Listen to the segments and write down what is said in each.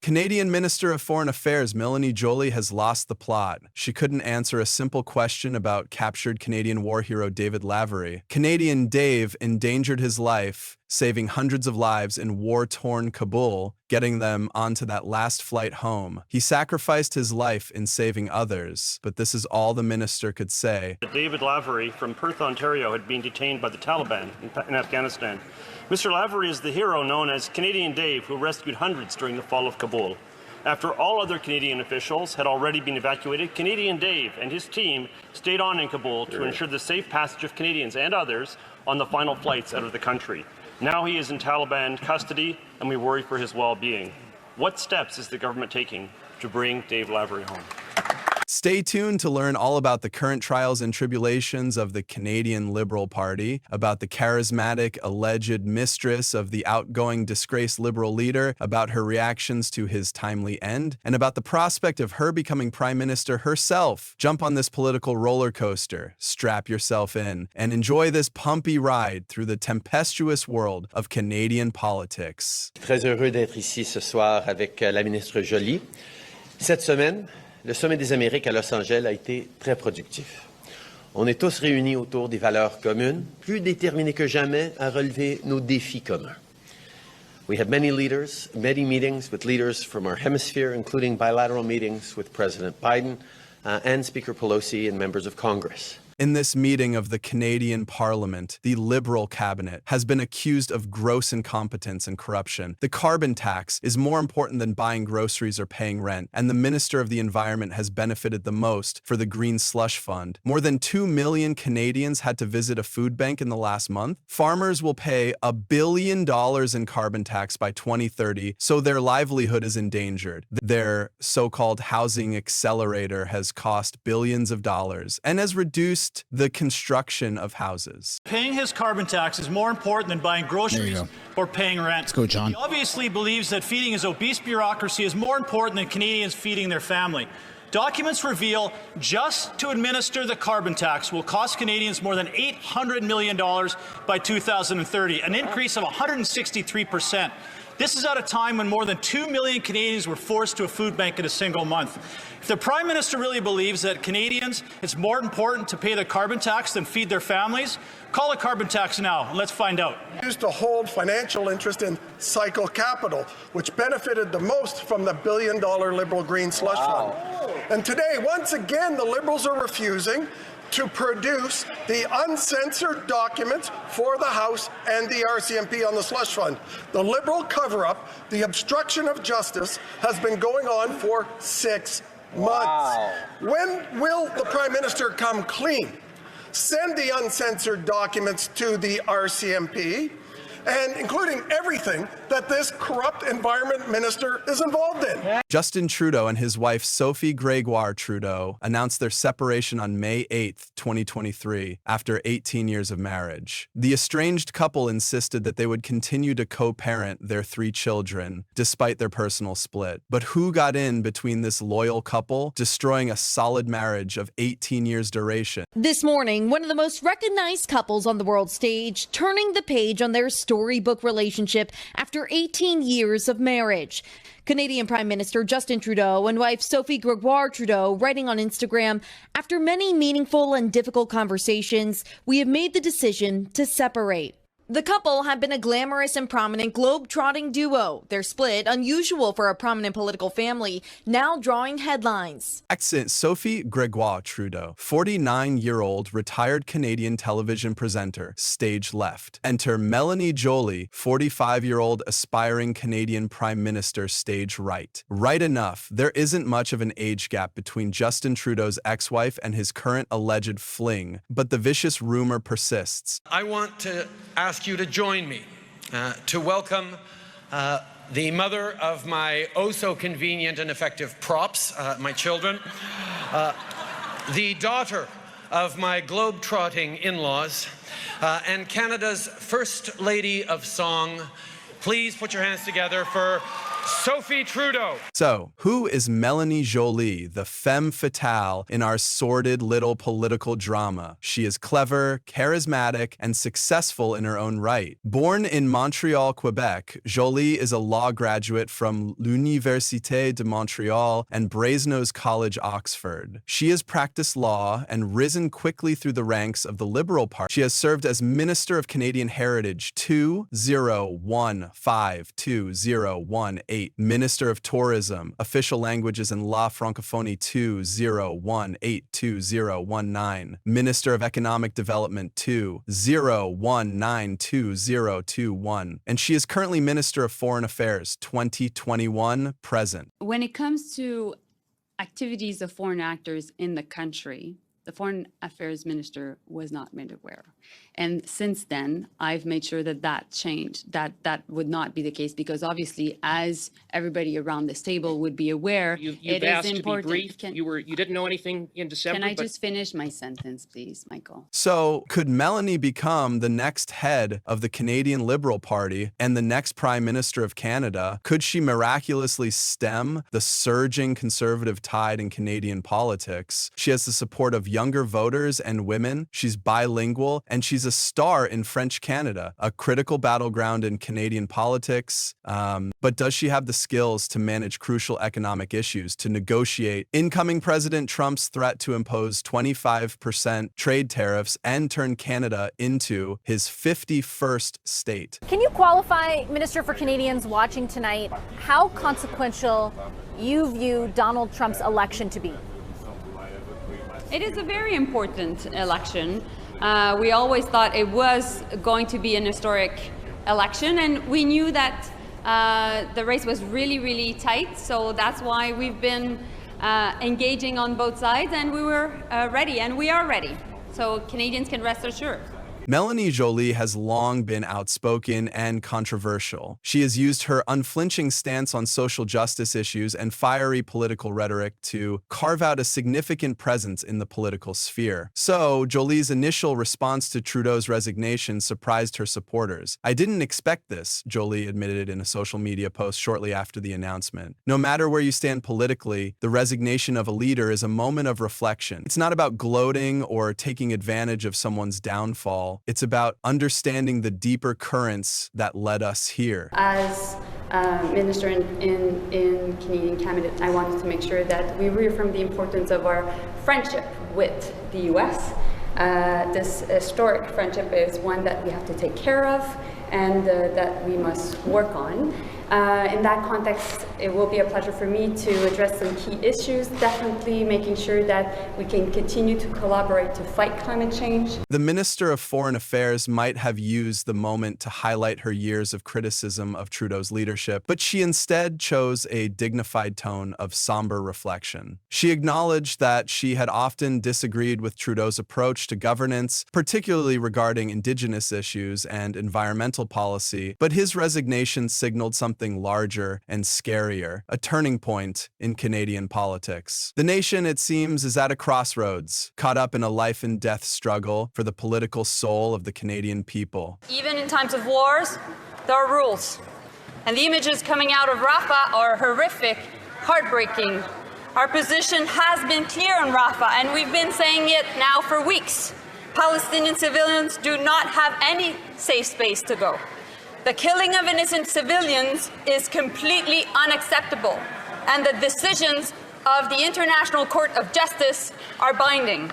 Canadian Minister of Foreign Affairs Melanie Joly has lost the plot. She couldn't answer a simple question about captured Canadian war hero David Lavery. Canadian Dave endangered his life, saving hundreds of lives in war-torn Kabul, getting them onto that last flight home. He sacrificed his life in saving others, but this is all the minister could say. David Lavery from Perth, Ontario had been detained by the Taliban in Afghanistan. Mr. Lavery is the hero known as Canadian Dave, who rescued hundreds during the fall of Kabul. After all other Canadian officials had already been evacuated, Canadian Dave and his team stayed on in Kabul to ensure the safe passage of Canadians and others on the final flights out of the country. Now he is in Taliban custody, and we worry for his well-being. What steps is the government taking to bring Dave Lavery home? Stay tuned to learn all about the current trials and tribulations of the Canadian Liberal Party, about the charismatic, alleged mistress of the outgoing, disgraced Liberal leader, about her reactions to his timely end, and about the prospect of her becoming Prime Minister herself. Jump on this political roller coaster, strap yourself in, and enjoy this pumpy ride through the tempestuous world of Canadian politics. Très heureux d'être ici ce soir avec la ministre Joly. Cette semaine, le sommet des Amériques à Los Angeles a été très productif. On est tous réunis autour des valeurs communes, plus déterminés que jamais à relever nos défis communs. We had many meetings with leaders from our hemisphere, including bilateral meetings with President Biden and Speaker Pelosi and members of Congress. In this meeting of the Canadian Parliament, the Liberal cabinet has been accused of gross incompetence and corruption. The carbon tax is more important than buying groceries or paying rent, and the Minister of the Environment has benefited the most for the Green Slush Fund. More than 2 million Canadians had to visit a food bank in the last month. Farmers will pay $1 billion in carbon tax by 2030, so their livelihood is endangered. Their so-called housing accelerator has cost billions of dollars and has reduced the construction of houses. Paying his carbon tax is more important than buying groceries or paying rent. Let's go, John. He obviously believes that feeding his obese bureaucracy is more important than Canadians feeding their family. Documents reveal just to administer the carbon tax will cost Canadians more than $800 million by 2030, an increase of 163%. This is at a time when more than 2 million Canadians were forced to a food bank in a single month. If the Prime Minister really believes that Canadians, it's more important to pay the carbon tax than feed their families, call a carbon tax now, and let's find out. Used to hold financial interest in Cycle Capital, which benefited the most from the $1 billion Liberal Green Slush Fund. And today, once again, the Liberals are refusing to produce the uncensored documents for the House and the RCMP on the slush fund. The Liberal cover-up, the obstruction of justice, has been going on for 6 months. Wow. When will the Prime Minister come clean? Send the uncensored documents to the RCMP, and including everything that this corrupt environment minister is involved in. Justin Trudeau and his wife Sophie Gregoire Trudeau announced their separation on May 8, 2023, after 18 years of marriage. The estranged couple insisted that they would continue to co-parent their 3 children, despite their personal split. But who got in between this loyal couple, destroying a solid marriage of 18 years duration? This morning, one of the most recognized couples on the world stage, turning the page on their storybook relationship after 18 years of marriage. Canadian Prime Minister Justin Trudeau and wife Sophie Gregoire Trudeau writing on Instagram, after many meaningful and difficult conversations, we have made the decision to separate. The couple have been a glamorous and prominent globe-trotting duo. Their split, unusual for a prominent political family, now drawing headlines. Accent Sophie Gregoire Trudeau, 49-year-old retired Canadian television presenter, stage left. Enter Melanie Joly, 45-year-old aspiring Canadian Prime Minister, stage right. Right enough, there isn't much of an age gap between Justin Trudeau's ex-wife and his current alleged fling, but the vicious rumor persists. I want to ask you to join me to welcome the mother of my oh-so-convenient and effective props, my children, the daughter of my globe-trotting in-laws, and Canada's First Lady of Song. Please put your hands together for Sophie Trudeau. So, who is Melanie Joly, the femme fatale in our sordid little political drama? She is clever, charismatic, and successful in her own right. Born in Montreal, Quebec, Joly is a law graduate from l'Université de Montréal and Brasenose College, Oxford. She has practiced law and risen quickly through the ranks of the Liberal Party. She has served as Minister of Canadian Heritage 2015-2018, Minister of Tourism, Official Languages and La Francophonie 2018-2019, Minister of Economic Development 2019-2021, and she is currently Minister of Foreign Affairs 2021-present. When it comes to activities of foreign actors in the country, the Foreign Affairs Minister was not made aware. And since then, I've made sure that that changed, that would not be the case, because obviously, as everybody around this table would be aware, You've it asked is important. to be brief. You didn't know anything in December. Can I just finish my sentence, please, Michael? So, could Melanie become the next head of the Canadian Liberal Party and the next Prime Minister of Canada? Could she miraculously stem the surging conservative tide in Canadian politics? She has the support of younger voters and women. She's bilingual, and she's a star in French Canada, a critical battleground in Canadian politics. But does she have the skills to manage crucial economic issues, to negotiate incoming President Trump's threat to impose 25% trade tariffs and turn Canada into his 51st state? Can you qualify, Minister, for Canadians watching tonight, how consequential you view Donald Trump's election to be? It is a very important election. We always thought it was going to be an historic election, and we knew that the race was really, really tight. So that's why we've been engaging on both sides, and we were ready, and we are ready. So Canadians can rest assured. Melanie Joly has long been outspoken and controversial. She has used her unflinching stance on social justice issues and fiery political rhetoric to carve out a significant presence in the political sphere. So, Joly's initial response to Trudeau's resignation surprised her supporters. "I didn't expect this," Joly admitted in a social media post shortly after the announcement. No matter where you stand politically, the resignation of a leader is a moment of reflection. It's not about gloating or taking advantage of someone's downfall. It's about understanding the deeper currents that led us here. As Minister in Canadian Cabinet, I wanted to make sure that we reaffirm the importance of our friendship with the U.S. This historic friendship is one that we have to take care of and that we must work on. In that context, it will be a pleasure for me to address some key issues, definitely making sure that we can continue to collaborate to fight climate change. The Minister of Foreign Affairs might have used the moment to highlight her years of criticism of Trudeau's leadership, but she instead chose a dignified tone of somber reflection. She acknowledged that she had often disagreed with Trudeau's approach to governance, particularly regarding Indigenous issues and environmental policy, but his resignation signaled something larger and scarier, a turning point in Canadian politics. The nation, it seems, is at a crossroads, caught up in a life and death struggle for the political soul of the Canadian people. Even in times of wars, there are rules. And the images coming out of Rafah are horrific, heartbreaking. Our position has been clear on Rafah, and we've been saying it now for weeks. Palestinian civilians do not have any safe space to go. The killing of innocent civilians is completely unacceptable, and the decisions of the International Court of Justice are binding.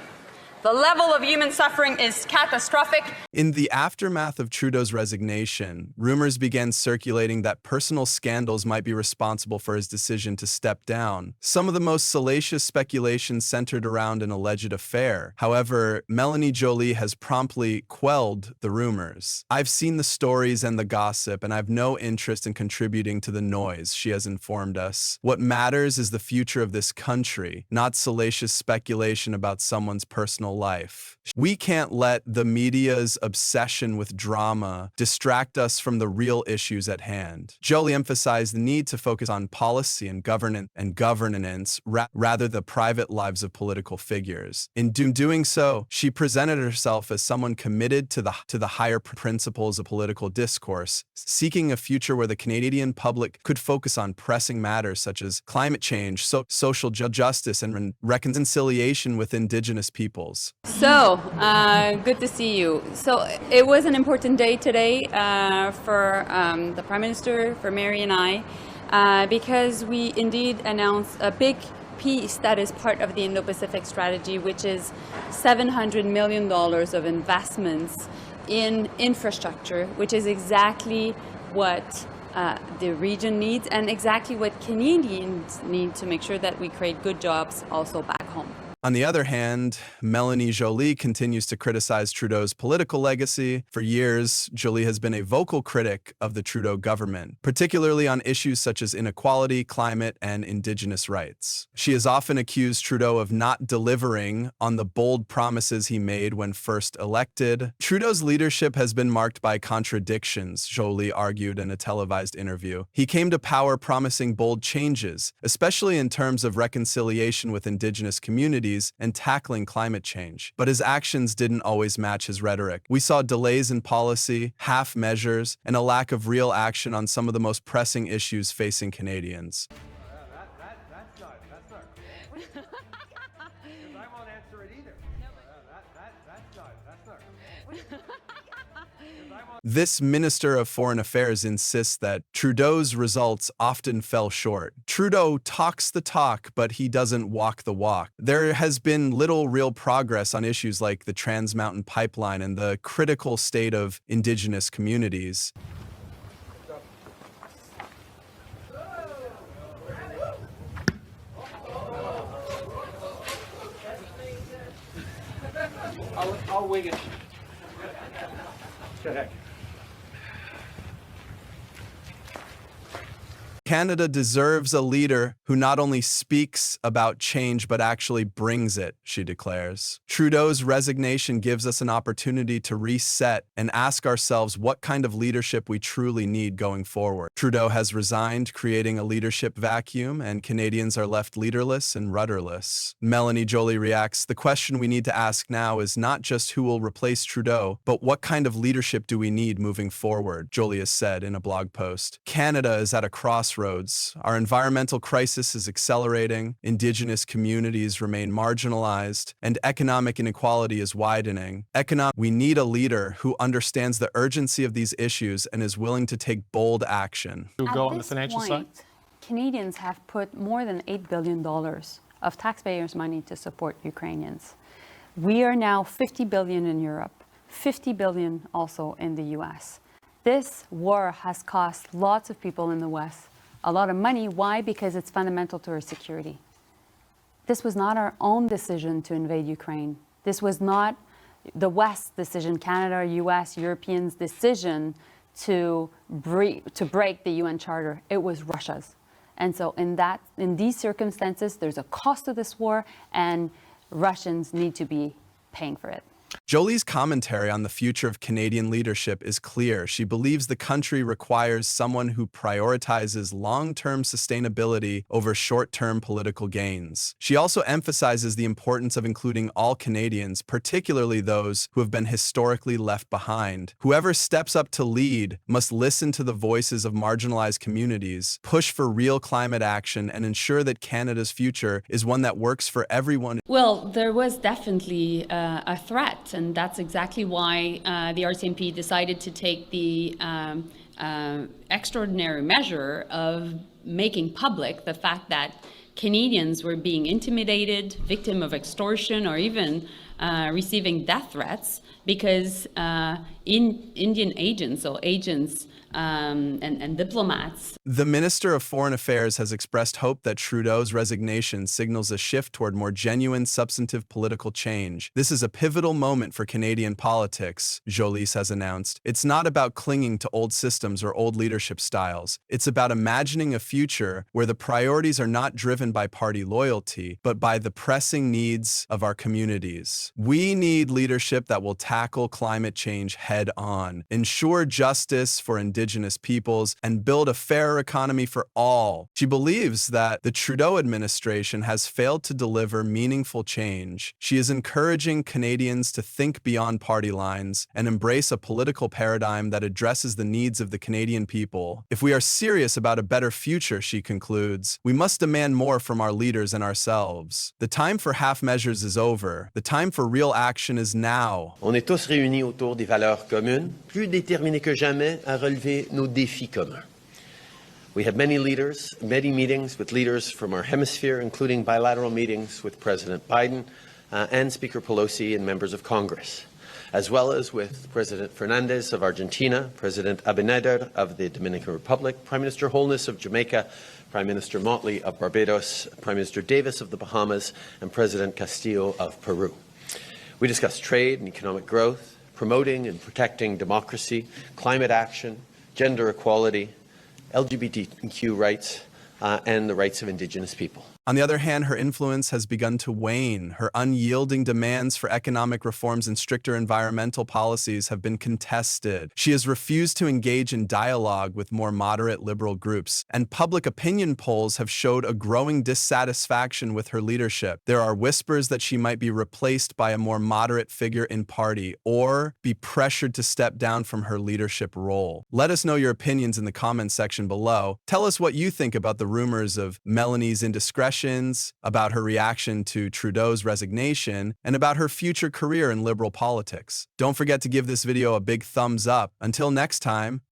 The level of human suffering is catastrophic. In the aftermath of Trudeau's resignation, rumors began circulating that personal scandals might be responsible for his decision to step down. Some of the most salacious speculation centered around an alleged affair. However, Melanie Joly has promptly quelled the rumors. "I've seen the stories and the gossip, and I've no interest in contributing to the noise," she has informed us. "What matters is the future of this country, not salacious speculation about someone's personal personal life. We can't let the media's obsession with drama distract us from the real issues at hand. Joly emphasized the need to focus on policy and governance rather than the private lives of political figures. In doing so, she presented herself as someone committed to the higher principles of political discourse, seeking a future where the Canadian public could focus on pressing matters such as climate change, social justice, and reconciliation with Indigenous peoples. So, good to see you. So, it was an important day today for the Prime Minister, for Mary and I, because we indeed announced a big piece that is part of the Indo-Pacific strategy, which is $700 million of investments in infrastructure, which is exactly what the region needs and exactly what Canadians need to make sure that we create good jobs also back home. On the other hand, Melanie Joly continues to criticize Trudeau's political legacy. For years, Joly has been a vocal critic of the Trudeau government, particularly on issues such as inequality, climate, and Indigenous rights. She has often accused Trudeau of not delivering on the bold promises he made when first elected. Trudeau's leadership has been marked by contradictions, Joly argued in a televised interview. He came to power promising bold changes, especially in terms of reconciliation with Indigenous communities and tackling climate change. But his actions didn't always match his rhetoric. We saw delays in policy, half measures, and a lack of real action on some of the most pressing issues facing Canadians. That's not. Because I won't answer it either. That's not. This Minister of Foreign Affairs insists that Trudeau's results often fell short. Trudeau talks the talk, but he doesn't walk the walk. There has been little real progress on issues like the Trans Mountain Pipeline and the critical state of Indigenous communities. I'll wing it. Good heck. Canada deserves a leader who not only speaks about change but actually brings it, she declares. Trudeau's resignation gives us an opportunity to reset and ask ourselves what kind of leadership we truly need going forward. Trudeau has resigned, creating a leadership vacuum, and Canadians are left leaderless and rudderless. Melanie Joly reacts, "The question we need to ask now is not just who will replace Trudeau, but what kind of leadership do we need moving forward," Joly has said in a blog post. Canada is at a crossroads. Our environmental crisis is accelerating, Indigenous communities remain marginalized, and economic inequality is widening. We need a leader who understands the urgency of these issues and is willing to take bold action. At this point, Canadians have put more than $8 billion of taxpayers' money to support Ukrainians. We are now $50 billion in Europe, $50 billion also in the US. This war has cost lots of people in the West a lot of money. Why? Because it's fundamental to our security. This was not our own decision to invade Ukraine. This was not the West's decision, Canada, US, Europeans' decision to break the UN Charter. It was Russia's. And so in these circumstances, there's a cost to this war, and Russians need to be paying for it. Joly's commentary on the future of Canadian leadership is clear. She believes the country requires someone who prioritizes long-term sustainability over short-term political gains. She also emphasizes the importance of including all Canadians, particularly those who have been historically left behind. Whoever steps up to lead must listen to the voices of marginalized communities, push for real climate action, and ensure that Canada's future is one that works for everyone. Well, there was definitely a threat. And that's exactly why the RCMP decided to take the extraordinary measure of making public the fact that Canadians were being intimidated, victim of extortion, or even receiving death threats because Indian agents or agents and diplomats. The Minister of Foreign Affairs has expressed hope that Trudeau's resignation signals a shift toward more genuine, substantive political change. This is a pivotal moment for Canadian politics, Joly has announced. It's not about clinging to old systems or old leadership styles. It's about imagining a future where the priorities are not driven driven by party loyalty, but by the pressing needs of our communities. We need leadership that will tackle climate change head-on, ensure justice for Indigenous peoples, and build a fairer economy for all. She believes that the Trudeau administration has failed to deliver meaningful change. She is encouraging Canadians to think beyond party lines and embrace a political paradigm that addresses the needs of the Canadian people. If we are serious about a better future, she concludes, we must demand more from our leaders and ourselves. The time for half measures is over. The time for real action is now. On est tous réunis autour des valeurs communes, plus déterminés que jamais à relever nos défis communs. We had many meetings with leaders from our hemisphere, including bilateral meetings with President Biden and Speaker Pelosi and members of Congress, as well as with President Fernandez of Argentina, President Abinader of the Dominican Republic, Prime Minister Holness of Jamaica, Prime Minister Motley of Barbados, Prime Minister Davis of the Bahamas, and President Castillo of Peru. We discussed trade and economic growth, promoting and protecting democracy, climate action, gender equality, LGBTQ rights, and the rights of Indigenous people. On the other hand, her influence has begun to wane. Her unyielding demands for economic reforms and stricter environmental policies have been contested. She has refused to engage in dialogue with more moderate liberal groups, and public opinion polls have showed a growing dissatisfaction with her leadership. There are whispers that she might be replaced by a more moderate figure in party or be pressured to step down from her leadership role. Let us know your opinions in the comments section below. Tell us what you think about the rumors of Melanie's indiscretion, about her reaction to Trudeau's resignation, and about her future career in liberal politics. Don't forget to give this video a big thumbs up. Until next time,